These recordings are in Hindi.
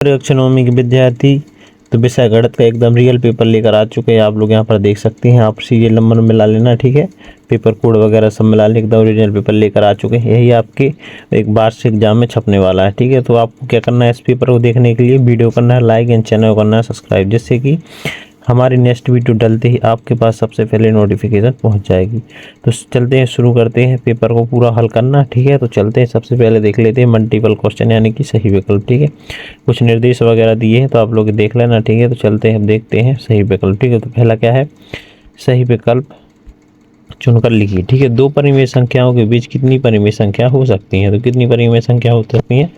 इकोनॉमी के विद्यार्थी तो विषय गणित का एकदम रियल पेपर लेकर आ चुके हैं। आप लोग यहाँ पर देख सकते हैं। आप सीरियल नंबर मिला लेना, ठीक है। पेपर कोड वगैरह सब मिला लें, एकदम ओरिजिनल पेपर लेकर आ चुके हैं। यही आपके एक वार्षिक एग्जाम में छपने वाला है, ठीक है। तो आपको क्या करना है, इस पेपर को देखने के लिए वीडियो करना है लाइक एंड चैनल को करना है सब्सक्राइब, जिससे कि हमारी नेक्स्ट वीडियो डलते ही आपके पास सबसे पहले नोटिफिकेशन पहुंच जाएगी। तो चलते हैं, शुरू करते हैं पेपर को पूरा हल करना, ठीक है। तो चलते हैं, सबसे पहले देख लेते हैं मल्टीपल क्वेश्चन यानी कि सही विकल्प, ठीक है। कुछ निर्देश वगैरह दिए हैं तो आप लोग देख लेना, ठीक है। तो चलते हैं, देखते हैं सही विकल्प, ठीक है। तो पहला क्या है, सही विकल्प चुनकर लिखिए, ठीक है। दो परिमेय संख्याओं के बीच कितनी परिमेय संख्या हो सकती है। तो कितनी परिमेय संख्या हो सकती है,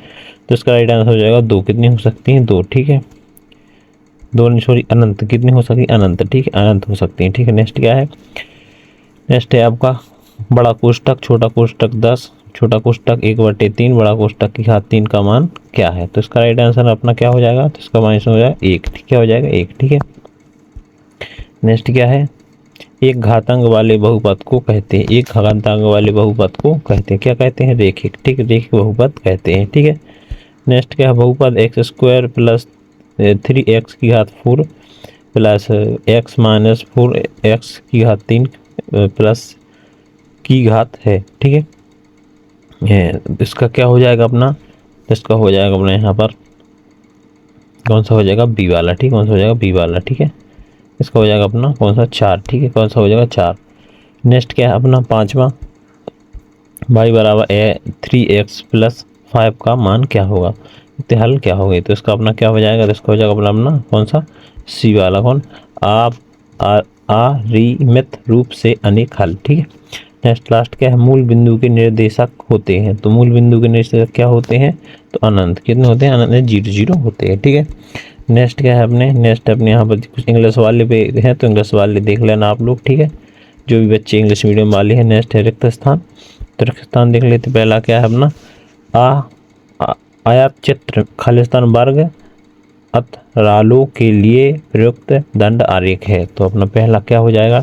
तो इसका राइट आंसर हो जाएगा दो। कितनी हो सकती हैं, दो, ठीक है। दो सॉरी अनंत, कितनी हो सकती, अनंत, ठीक है, अनंत हो सकती है, ठीक है। नेक्स्ट क्या है, नेक्स्ट है आपका बड़ा कोष्टक छोटा कोष्टक 10 छोटा कोष्टक 1/3 बड़ा कोष्टक की घात 3 का मान क्या है। तो इसका राइट आंसर अपना क्या हो जाएगा, तो इसका मान हो जाएगा 1, ठीक है, हो जाएगा 1, ठीक है। नेक्स्ट क्या है, एक घातांक वाले बहुपद को कहते हैं, एक घातांक वाले बहुपद को कहते हैं, क्या कहते हैं, रेखिक, ठीक है, रेखिक बहुपद कहते हैं, ठीक है। नेक्स्ट क्या है, बहुपद x² प्लस 3x की घात 4 प्लस x माइनस 4x की घात 3 प्लस की घात है, ठीक है। इसका क्या हो जाएगा अपना, इसका हो जाएगा अपना यहाँ पर कौन सा हो जाएगा, बी वाला, ठीक है, कौन सा हो जाएगा, बी वाला, ठीक है। इसका हो जाएगा अपना कौन सा, 4, ठीक है, कौन सा हो जाएगा 4। नेक्स्ट क्या है अपना पांचवा, y बराबर 3x प्लस 5 का मान क्या होगा, तो हल क्या होगी। तो इसका अपना क्या हो जाएगा, तो इसका हो जाएगा अपना कौन सा, सी वाला, कौन अरिमित रूप से अनेक हल, ठीक है। नेक्स्ट लास्ट क्या है, मूल बिंदु के निर्देशक होते हैं। तो मूल बिंदु के निर्देशक क्या होते हैं, तो अनंत, कितने होते हैं, अनंत 0 होते हैं, ठीक है। नेक्स्ट क्या है अपने, नेक्स्ट अपने यहाँ पर कुछ इंग्लिश वाले पे हैं, तो इंग्लिश वाले देख लेना आप लोग, ठीक है, जो भी बच्चे इंग्लिश मीडियम वाले हैं। नेक्स्ट है रिक्त स्थान, तो रिक्त स्थान देख लेते। पहला क्या है अपना आयत चित्र खालिस्तान वर्ग अतरालों के लिए प्रयुक्त दंड आरेख है। तो अपना पहला क्या हो जाएगा,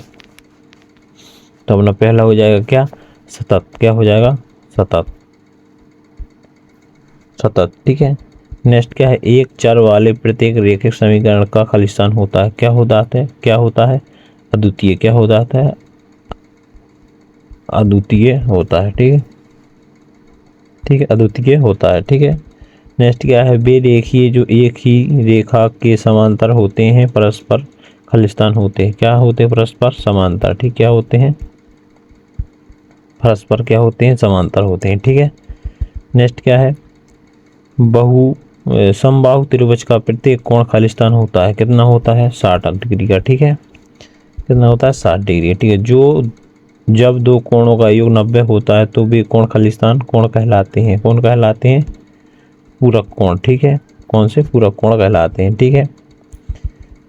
तो अपना पहला हो जाएगा क्या, सतत, क्या हो जाएगा, सतत, सतत, ठीक है। नेक्स्ट क्या है, एक चर वाले प्रत्येक रेखिक समीकरण का खालिस्तान होता है, क्या होता है, क्या होता है, अद्वितीय, क्या होता है, अद्वितीय होता है, ठीक है, ठीक है, अद्वितीय होता है, ठीक है। नेक्स्ट क्या है, वे रेखीय जो एक ही रेखा के समांतर होते हैं परस्पर खालिस्तान होते हैं, क्या होते हैं, परस्पर समांतर, ठीक, क्या होते हैं, परस्पर क्या होते हैं, समांतर होते हैं, ठीक है। नेक्स्ट क्या है, समबाहु त्रिभुज का प्रत्येक कोण खालिस्तान होता है, कितना होता है, 60 डिग्री का, ठीक है, कितना होता है, 60 डिग्री, ठीक है। जो जब दो कोणों का योग 90 होता है तो वे कोण खालिस्तान कोण कहलाते हैं, कौन कहलाते हैं, पूरक कोण, ठीक है, कौन से, पूरक कोण कहलाते हैं, ठीक है।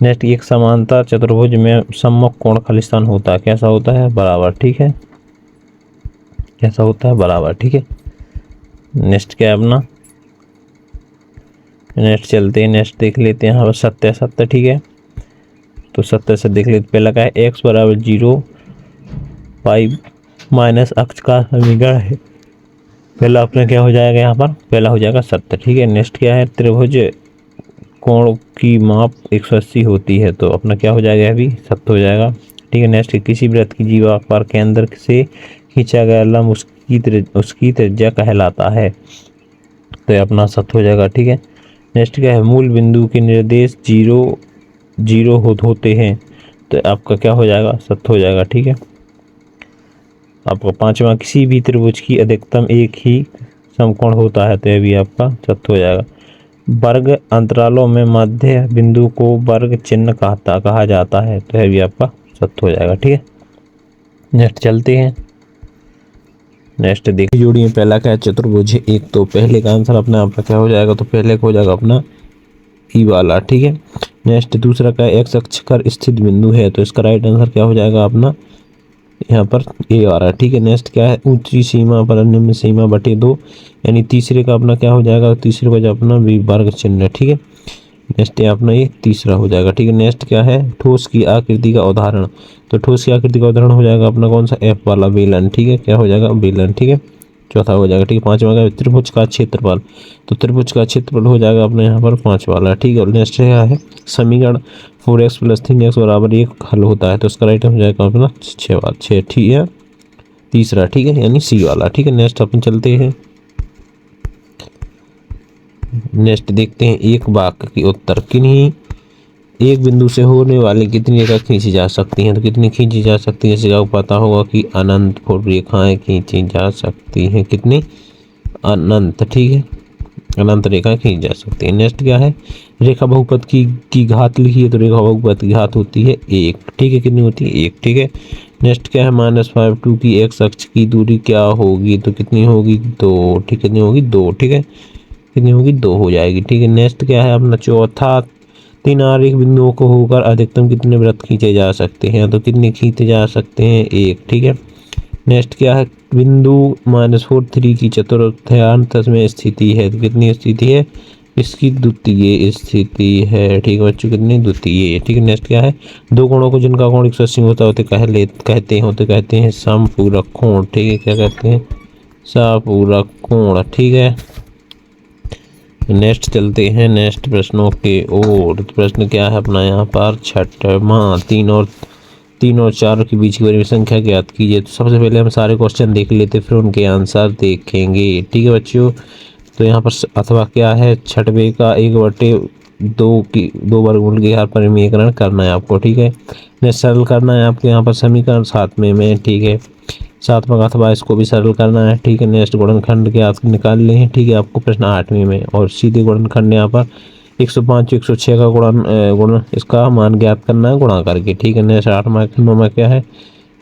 नेक्स्ट, एक समांतर चतुर्भुज में सम्मुख कोण खालिस्तान होता है, कैसा होता है, बराबर, ठीक है, कैसा होता है, बराबर, ठीक है। नेक्स्ट क्या है अपना, नेक्स्ट चलते हैं, नेक्स्ट देख लेते हैं यहाँ पर सत्य, सत्य, ठीक है। तो सत्य से देख लेते, पहला क्या है, x बराबर 0 y माइनस अक्ष का समीकरण है। पहला अपना क्या हो जाएगा यहाँ पर, पहला हो जाएगा सत्य, ठीक है। नेक्स्ट क्या है, त्रिभुज कोण की माप 180 होती है, तो अपना क्या हो जाएगा, अभी सत्य हो जाएगा, ठीक है। नेक्स्ट, किसी वृत्त की जीवाकार केंद्र से खींचा गया लंब उसकी त्रिज्या कहलाता है, तो ये अपना सत्य हो जाएगा, ठीक है। नेक्स्ट क्या है, मूल बिंदु के निर्देश 0 होते हैं, तो आपका क्या हो जाएगा, सत्य हो जाएगा, ठीक है। आपका पांचवा, किसी भी त्रिभुज की अधिकतम एक ही समकोण होता है, तो यह भी आपका सत्य हो जाएगा। वर्ग अंतरालों में मध्य बिंदु को वर्ग चिन्ह कहा जाता है, तो यह भी आपका सत्य हो जाएगा, ठीक है। नेक्स्ट चलते हैं, नेक्स्ट देखिए जोड़िए, पहला क्या है, चतुर्भुज एक, तो पहले का आंसर अपना आपका क्या हो जाएगा, तो पहले का हो जाएगा अपना ई वाला, ठीक है। नेक्स्ट दूसरा क्या है, एक्स अक्ष पर स्थित बिंदु है, तो इसका राइट आंसर क्या हो जाएगा अपना यहाँ पर ए आ रहा है, ठीक है। नेक्स्ट क्या है, ऊंची सीमा पर निम्न सीमा बटे 2, यानी तीसरे का अपना क्या हो जाएगा, तीसरे का जो अपना भी वर्ग चिन्ह, ठीक है। नेक्स्ट अपना ये तीसरा हो जाएगा, ठीक है। नेक्स्ट क्या है, ठोस की आकृति का उदाहरण, तो ठोस की आकृति का उदाहरण हो जाएगा अपना कौन सा, एफ वाला बेलन, ठीक है, क्या हो जाएगा, बेलन, ठीक है। चौथा हो जाएगा, ठीक है। पांचवा का त्रिभुज का क्षेत्रफल, तो त्रिभुज का क्षेत्रफल हो जाएगा अपने यहाँ पर 5 वाला, ठीक है। और नेक्स्ट क्या है, समीकरण 4x + 3x = 1 हल होता है, तो इसका राइट हो जाएगा अपना 6, ठीक है, तीसरा, ठीक है, यानी सी वाला, ठीक है। नेक्स्ट अपन चलते हैं, नेक्स्ट देखते हैं एक वाक्य की उत्तर, किन्हीं एक बिंदु से होने वाली कितनी रेखा खींची जा सकती हैं, तो कितनी खींची जा सकती है, जैसे आपको पता होगा कि अनंत रेखाएं खींची जा सकती हैं, कितनी, अनंत, ठीक है, अनंत रेखा खींची जा सकती है। नेक्स्ट क्या है, रेखा बहुपद की घात लिखी है, तो रेखा बहुपद की घात होती है 1, ठीक है, कितनी होती है 1, ठीक है। नेक्स्ट क्या है, -5 2 की एक्स अक्ष की दूरी क्या होगी, तो कितनी होगी 2, ठीक, कितनी होगी 2, ठीक है, कितनी होगी 2 हो जाएगी, ठीक है। नेक्स्ट क्या है अपना चौथा, 3 आरेख बिंदुओं को होकर अधिकतम कितने वृत्त खींचे जा सकते हैं, तो कितने खींचे जा सकते हैं 1, ठीक है। नेक्स्ट क्या है, बिंदु -4 3 की चतुर्थांश में स्थिति है, तो कितनी स्थिति है, इसकी द्वितीय स्थिति है, ठीक है बच्चों, कितनी द्वितीय, ठीक है। नेक्स्ट क्या है, दो कोणों को जिनका कोण 180 होता है कहते हैं समपूरक कोण, ठीक है, क्या कहते हैं, समपूरक कोण, ठीक है। नेक्स्ट चलते हैं नेक्स्ट प्रश्नों के ओर, प्रश्न क्या है अपना यहाँ पर 6वां, 3 और 4 के बीच की बड़ी संख्या ज्ञात कीजिए। तो सबसे पहले हम सारे क्वेश्चन देख लेते, फिर उनके आंसर देखेंगे, ठीक है बच्चों। तो यहाँ पर अथवा क्या है, 6वें का 1/2 की 2 वर्गमूल के हर परिमीकरण करना है आपको, ठीक है। नेक्स्ट सरल करना है आपको यहाँ पर समीकरण 7वें में, ठीक है। 7वां का अथवा इसको भी सरल करना है, ठीक है। नेक्स्ट गुणनखंड के आप निकाल ले हैं, ठीक है, आपको प्रश्न 8वें में, और सीधे गुणनखंड यहाँ पर 105 106 का गुण इसका मान ज्ञात करना है गुणा करके, ठीक है। नेक्स्ट 8वां खंडों में क्या है,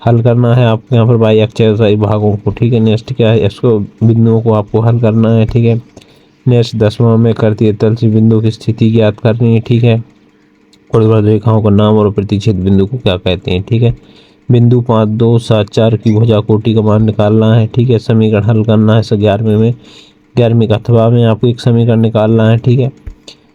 हल करना है आपको यहाँ पर बाई अक्षर भागों को, ठीक है। नेक्स्ट क्या है, इसको बिंदुओं को आपको हल करना है, ठीक है। नेक्स्ट 10वां में करती तल से बिंदु की स्थिति ज्ञात करनी है, ठीक है। और रेखाओं का नाम और प्रतिच्छेद बिंदु को क्या कहते हैं, ठीक है। बिंदु 5 2 7 4 की भुजा कोटि का मान निकालना है, ठीक है। समीकरण हल करना है 11वें का अथवा में आपको एक समीकरण निकालना है, ठीक है।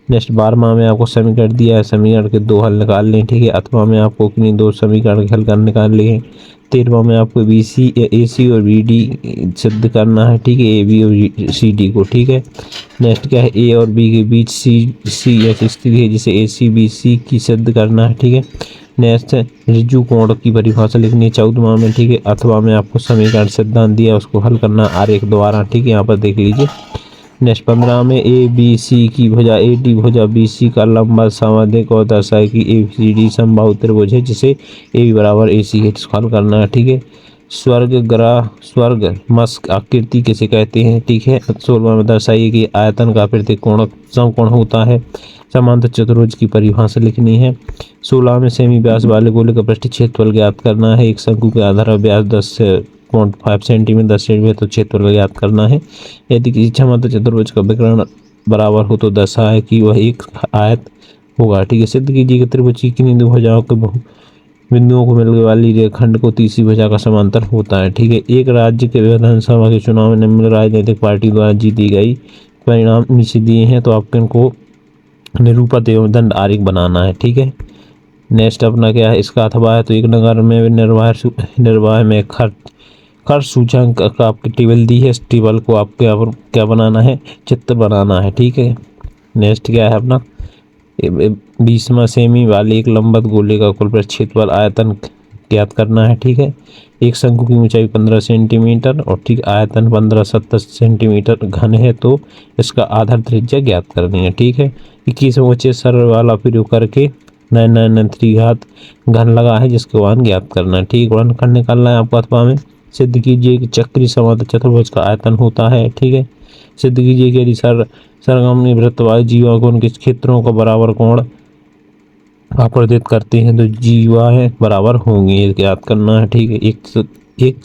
नेक्स्ट 12वां में आपको समीकरण दिया है, समीकरण के 2 हल निकाल लें, ठीक है। अथवा में आपको किन्हीं 2 समीकरण के हल कर निकाल लिए हैं। 13वां में आपको AC और BD सिद्ध करना है, ठीक है, AB और CD को, ठीक है। नेक्स्ट क्या है, A और B के बीच CH स्थिति है, जिसे ACBC की सिद्ध करना है, ठीक है। नेक्स्ट ऋजु कोण की परिभाषा लिखनी है 14वां में, ठीक है। अथवा में आपको समीकरण सिद्धांत दिया, उसको हल करना आरेख द्वारा, ठीक है, यहाँ पर देख लीजिए। नेक्स्ट 15 में ABC की भुजा AD भुजा BC का लंबा समद्विक और दर्शाए कि ABCD समबाहु त्रिभुज है, जिसे AB = AC है, इसको हल करना है, ठीक है। स्वर्ग मस्क आकृति किसे कहते हैं, ठीक है। 16वां में दर्शाइए कि आयतन का प्रत्येक कोण समकोण होता है। समांतर चतुर्भुज की परिभाषा लिखनी है। 16 में सेमी व्यास वाले गोले का पृष्ठ क्षेत्रफल ज्ञात करना है। एक शंकु के आधार पर व्यास 10.5 सेंटीमीटर 10 सेंटीमीटर तो क्षेत्रफल ज्ञात करना है। यदि किसी समांतर चतुर्भुज का विकर्ण बराबर हो तो दर्शाए कि वह एक आयत होगा, ठीक है। सिद्ध कीजिए कि त्रिभुज की किन्हीं दो भुजाओं के बिंदुओं को मिलने वाली रेखाखंड को तीसरी भुजा का समांतर होता है, ठीक है। एक राज्य के विधानसभा के चुनाव में निम्न राजनीतिक पार्टी द्वारा जीती गई परिणाम नीचे दिए हैं, तो आपको इनको निरूपत एवं दंड आरेख बनाना है, ठीक है। नेक्स्ट अपना क्या है, इसका अथवा है, तो एक नगर में निर्वाह में खर्च सूचकांक का आपकी टेबल दी है। इस टेबल को आपको यहाँ पर क्या बनाना है, चित्र बनाना है, ठीक है। नेक्स्ट क्या है अपना 20वां सेमी वाले एक लंबवत गोले का कुल क्षेत्रफल आयतन ज्ञात करना है, ठीक है। एक शंकु की ऊंचाई 15 सेंटीमीटर और ठीक आयतन 15-70 सेंटीमीटर घन है, तो इसका आधार त्रिज्या ज्ञात करनी है, ठीक है। 21वां बच्चे सरल वाला प्रयोग करके 9993 घात घन लगा है, जिसके मान ज्ञात करना है, ठीक है। गुणनखंड निकालना है आपको अथवा में। सिद्ध कीजिए कि चक्री समांतर चतुर्भुज का आयतन होता है, ठीक है। सिद्ध कीजिए कि यदि सरगामी वृत्त वाले जीवा को उनके क्षेत्रों का बराबर कोण आकृतित करते हैं तो जीवाएं बराबर होंगी, ये ज्ञात करना है, ठीक है। एक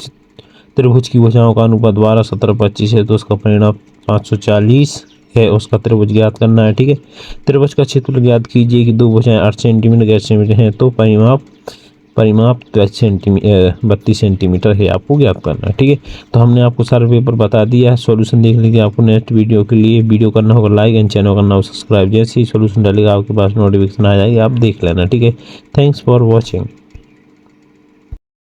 त्रिभुज की भुजाओं का अनुपात 12 17 25 है, तो उसका परिणाम 540 है, उसका त्रिभुज ज्ञात करना है, ठीक है। त्रिभुज का क्षेत्रफल ज्ञात कीजिए कि दो भुजाएं 8 सेंटीमीटर 11 सेंटीमीटर हैं, तो परिमाप 32 सेंटीमीटर है, आपको ज्ञात करना है, ठीक है। तो हमने आपको सारे पेपर बता दिया है, सॉल्यूशन देख लीजिए। आपको नेक्स्ट वीडियो के लिए वीडियो करना होगा लाइक एंड चैनल करना होगा सब्सक्राइब। जैसे ही सॉल्यूशन डालेगा आपके पास नोटिफिकेशन आ जाएगी, आप देख लेना, ठीक है। Thanks for watching.